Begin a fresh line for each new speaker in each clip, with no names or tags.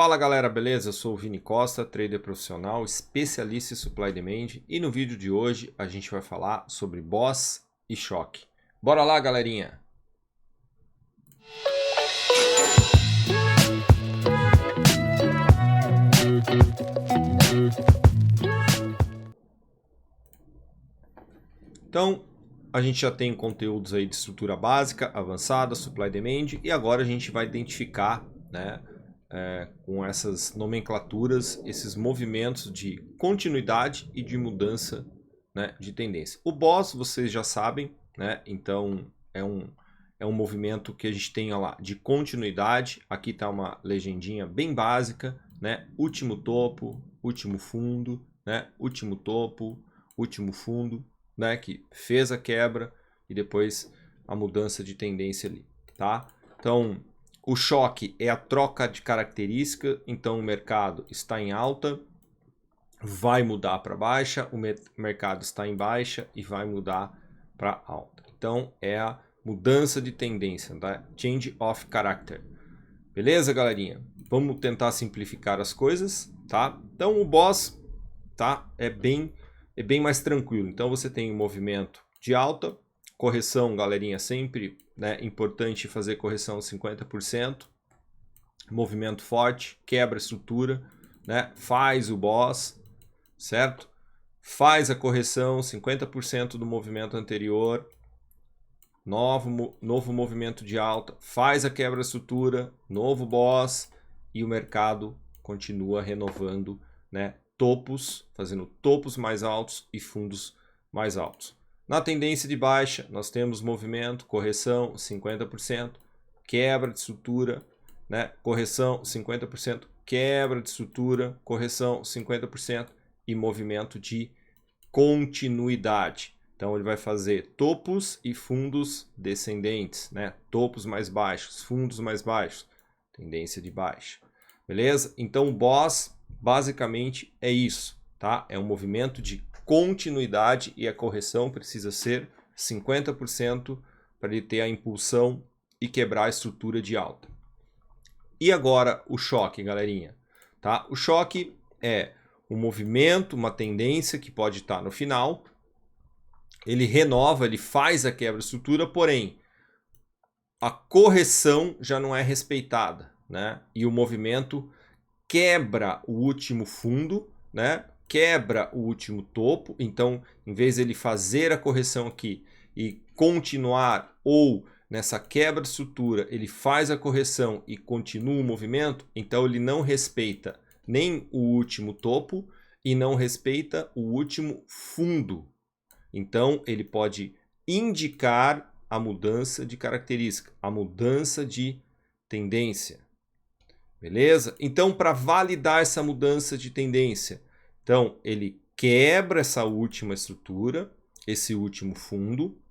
Fala galera, beleza? Eu sou o Vini Costa, trader profissional, especialista em Supply e Demand, e no vídeo de hoje a gente vai falar sobre BOS e choque. Bora lá, galerinha! Então, a gente já tem conteúdos aí de estrutura básica, avançada, Supply e Demand, e agora a gente vai identificar, né, com essas nomenclaturas, esses movimentos de continuidade e de mudança, né, de tendência. O BOS, vocês já sabem, né, então é um movimento que a gente tem lá de continuidade. Aqui está uma legendinha bem básica, né, último topo, último fundo, né, último topo, último fundo, né, que fez a quebra e depois a mudança de tendência ali, tá? Então, o choque é a troca de característica, então o mercado está em alta, vai mudar para baixa, o mercado está em baixa e vai mudar para alta. Então é a mudança de tendência, tá? Change of character. Beleza, galerinha? Vamos tentar simplificar as coisas, tá? Então o BOS, tá? É bem mais tranquilo. Então você tem um movimento de alta, correção, galerinha, sempre, né, importante fazer correção 50%, movimento forte, quebra a estrutura, né, faz o BOS, certo? Faz a correção, 50% do movimento anterior, novo movimento de alta, faz a quebra da estrutura, novo BOS e o mercado continua renovando, né, topos, fazendo topos mais altos e fundos mais altos. Na tendência de baixa, nós temos movimento, correção, 50%, quebra de estrutura, né, correção, 50%, quebra de estrutura, correção, 50% e movimento de continuidade. Então ele vai fazer topos e fundos descendentes, né? Topos mais baixos, fundos mais baixos, tendência de baixa. Beleza? Então o BOS basicamente é isso, tá? É um movimento de continuidade e a correção precisa ser 50% para ele ter a impulsão e quebrar a estrutura de alta. E agora o choque, galerinha, tá? O choque é um movimento, uma tendência que pode estar no final, ele renova, ele faz a quebra de estrutura, porém a correção já não é respeitada, né? E o movimento quebra o último fundo, né? Quebra o último topo. Então, em vez de ele fazer a correção aqui e continuar, ou nessa quebra de estrutura ele faz a correção e continua o movimento, então ele não respeita nem o último topo e não respeita o último fundo. Então, ele pode indicar a mudança de característica, a mudança de tendência. Beleza? Então, para validar essa mudança de tendência, então ele quebra essa última estrutura, esse último fundo,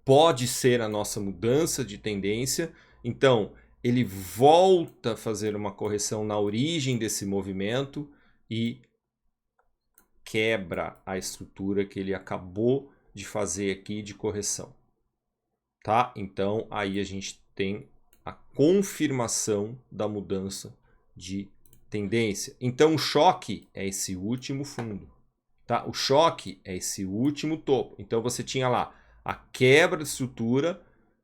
pode ser a nossa mudança de tendência, então ele volta a fazer uma correção na origem desse movimento e quebra a estrutura que ele acabou de fazer aqui de correção, tá? Então aí a gente tem a confirmação da mudança de tendência. Então o choque é esse último fundo, tá? O choque é esse último topo. Então você tinha lá a quebra de estrutura,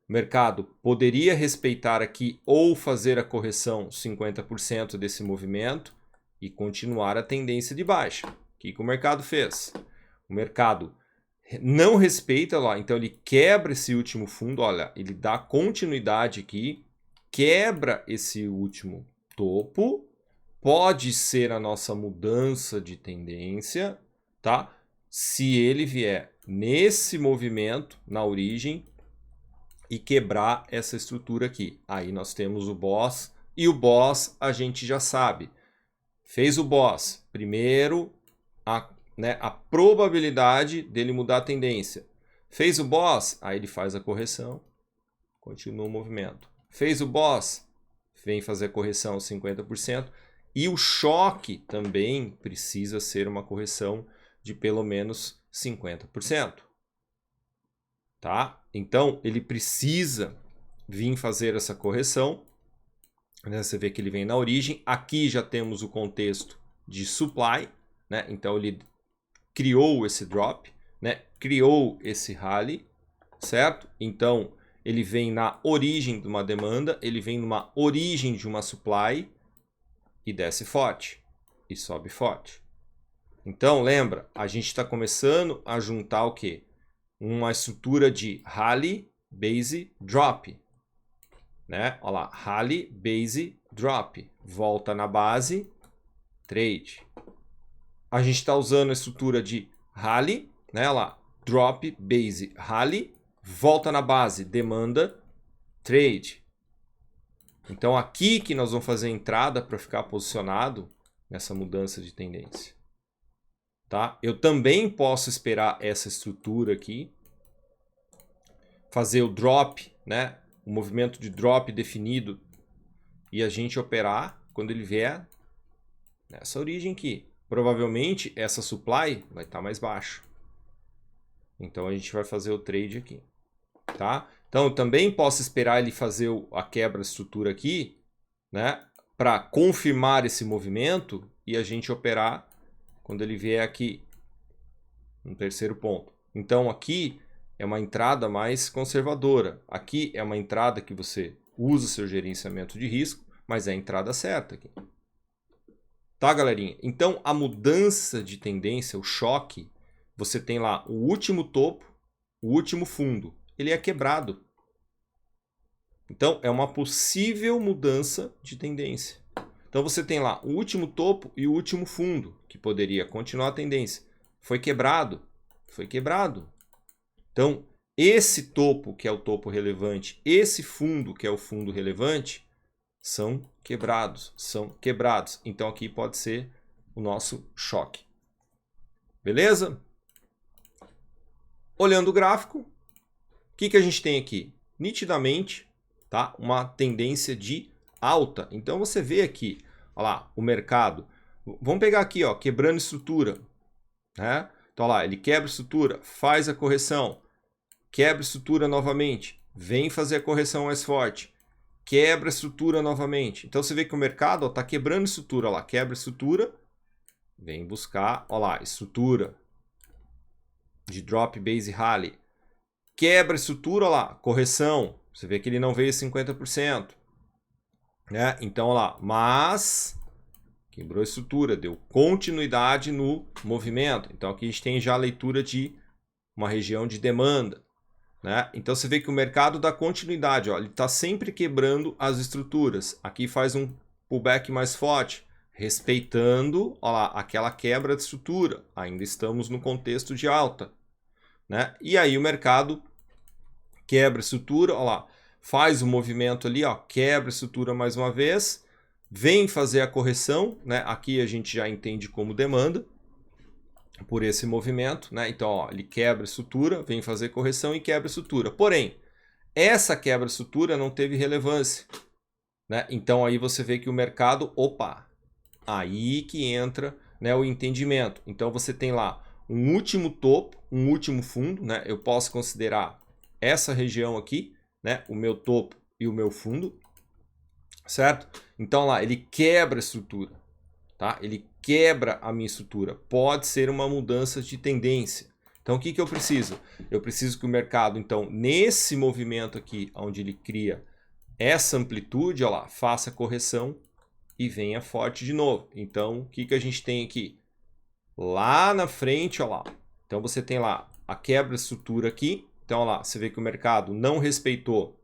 o mercado poderia respeitar aqui ou fazer a correção 50% desse movimento e continuar a tendência de baixa. O que o mercado fez? O mercado não respeita lá, então ele quebra esse último fundo, olha, ele dá continuidade aqui, quebra esse último topo, pode ser a nossa mudança de tendência, tá? Se ele vier nesse movimento, na origem, e quebrar essa estrutura aqui. Aí nós temos o BOS, e o BOS a gente já sabe. Fez o BOS, primeiro a probabilidade dele mudar a tendência. Fez o BOS, aí ele faz a correção, continua o movimento. Fez o BOS, vem fazer a correção 50%. E o choque também precisa ser uma correção de pelo menos 50%. Tá? Então ele precisa vir fazer essa correção Você vê que ele vem na origem. Aqui já temos o contexto de supply, né? Então ele criou esse drop, né? Criou esse rally, certo? Então ele vem na origem de uma demanda, ele vem numa origem de uma supply e desce forte e sobe forte. Então lembra, a gente está começando a juntar o quê? Uma estrutura de rally, base, drop, né? Olha lá, rally, base, drop, volta na base, trade. A gente está usando a estrutura de rally, né? Olha lá, drop, base, rally, volta na base, demanda, trade. Então aqui que nós vamos fazer a entrada para ficar posicionado nessa mudança de tendência. Tá? Eu também posso esperar essa estrutura aqui, fazer o drop, né? O movimento de drop definido e a gente operar quando ele vier nessa origem aqui. Provavelmente essa supply vai estar mais baixa. Então a gente vai fazer o trade aqui, tá? Então eu também posso esperar ele fazer a quebra de estrutura aqui, né? Para confirmar esse movimento e a gente operar quando ele vier aqui no terceiro ponto. Então aqui é uma entrada mais conservadora. Aqui é uma entrada que você usa seu gerenciamento de risco, mas é a entrada certa aqui. Tá, galerinha? Então a mudança de tendência, o choque, você tem lá o último topo, o último fundo. Ele é quebrado. Então é uma possível mudança de tendência. Então você tem lá o último topo e o último fundo, que poderia continuar a tendência. Foi quebrado. Foi quebrado. Então, esse topo, que é o topo relevante, esse fundo, que é o fundo relevante, são quebrados. São quebrados. Então aqui pode ser o nosso choque. Beleza? Olhando o gráfico, o que a gente tem aqui? Nitidamente, tá? Uma tendência de alta. Então você vê aqui, olha lá, o mercado. Vamos pegar aqui, ó, quebrando estrutura, né? Então olha lá, ele quebra a estrutura, faz a correção, quebra a estrutura novamente, vem fazer a correção mais forte, quebra a estrutura novamente. Então você vê que o mercado está quebrando estrutura, olha lá, quebra a estrutura, vem buscar, olha lá, estrutura de drop, base, rally, quebra a estrutura, olha lá, correção, você vê que ele não veio 50%, né? Então olha lá, mas quebrou a estrutura, deu continuidade no movimento. Então aqui a gente tem já a leitura de uma região de demanda, né? Então você vê que o mercado dá continuidade, ó, ele está sempre quebrando as estruturas. Aqui faz um pullback mais forte, respeitando, ó lá, aquela quebra de estrutura. Ainda estamos no contexto de alta, né? E aí o mercado quebra a estrutura, ó lá, faz o movimento ali, ó, quebra a estrutura mais uma vez, vem fazer a correção, né? Aqui a gente já entende como demanda por esse movimento, né? Então, ó, ele quebra a estrutura, vem fazer correção e quebra a estrutura. Porém, essa quebra de estrutura não teve relevância, né? Então aí você vê que o mercado, opa, aí que entra, né, o entendimento. Então você tem lá um último topo, um último fundo, né? Eu posso considerar essa região aqui, né, o meu topo e o meu fundo, certo? Então lá ele quebra a estrutura, tá? Ele quebra a minha estrutura. Pode ser uma mudança de tendência. Então o que eu preciso? Eu preciso que o mercado, então, nesse movimento aqui, onde ele cria essa amplitude, ó lá, faça a correção e venha forte de novo. Então o que a gente tem aqui? Lá na frente, ó lá. Então você tem lá a quebra de estrutura aqui. Então ó lá, você vê que o mercado não respeitou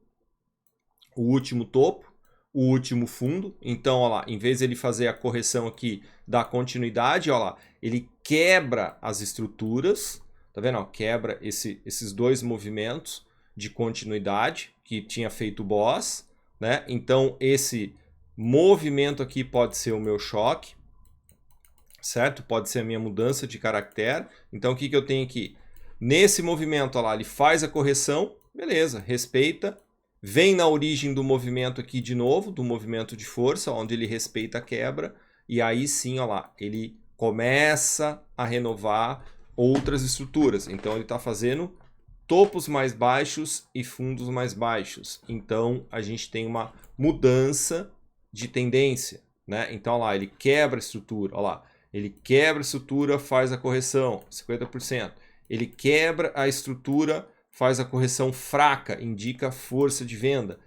o último topo, o último fundo. Então, ó lá, em vez de ele fazer a correção aqui da continuidade, ó lá, ele quebra as estruturas, tá vendo? Ó, quebra esses dois movimentos de continuidade que tinha feito o boss, né? Então, esse movimento aqui pode ser o meu choque, certo? Pode ser a minha mudança de caractere. Então, o que eu tenho aqui? Nesse movimento, ó lá, ele faz a correção, beleza, respeita, vem na origem do movimento aqui de novo, do movimento de força, onde ele respeita a quebra, e aí sim, ó lá, ele começa a renovar outras estruturas. Então ele está fazendo topos mais baixos e fundos mais baixos. Então a gente tem uma mudança de tendência, né? Então, lá, ele quebra a estrutura, olha lá. Ele quebra a estrutura, faz a correção, 50%. Ele quebra a estrutura, faz a correção fraca, indica força de venda.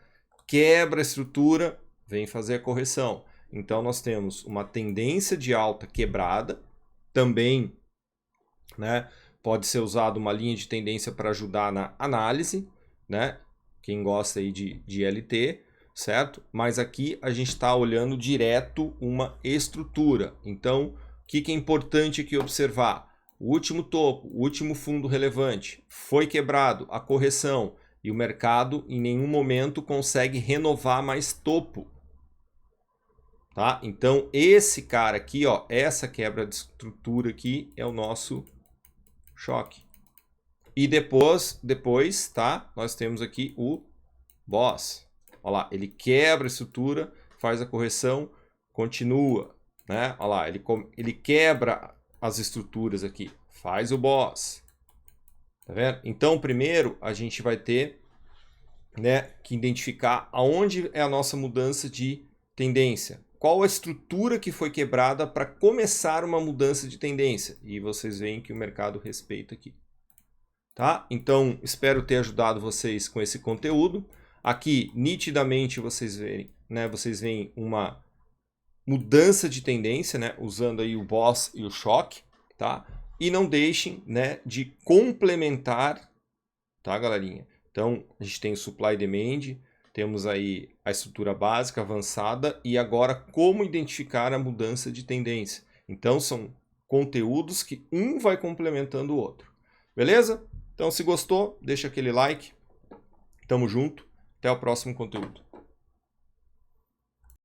Quebra a estrutura, vem fazer a correção. Então, nós temos uma tendência de alta quebrada, também, né, pode ser usado uma linha de tendência para ajudar na análise, né? Quem gosta aí de LT, certo? Mas aqui a gente está olhando direto uma estrutura. Então, o que é importante aqui observar? O último topo, o último fundo relevante, foi quebrado, a correção, e o mercado em nenhum momento consegue renovar mais topo. Tá? Então, esse cara aqui, ó, essa quebra de estrutura aqui é o nosso choque. E depois, tá? Nós temos aqui o boss. Olha lá, ele quebra a estrutura, faz a correção, continua, né? Olha lá, ele quebra as estruturas aqui, faz o boss. Tá vendo? Então, primeiro a gente vai ter, né, que identificar aonde é a nossa mudança de tendência. Qual a estrutura que foi quebrada para começar uma mudança de tendência? E vocês veem que o mercado respeita aqui. Tá? Então, espero ter ajudado vocês com esse conteúdo. Aqui, nitidamente, vocês veem uma mudança de tendência, né? Usando aí o boss e o choque, tá? E não deixem, né, de complementar, tá, galerinha? Então, a gente tem o supply e demand, temos aí a estrutura básica avançada e agora como identificar a mudança de tendência. Então, são conteúdos que um vai complementando o outro. Beleza? Então, se gostou, deixa aquele like. Tamo junto. Até o próximo conteúdo.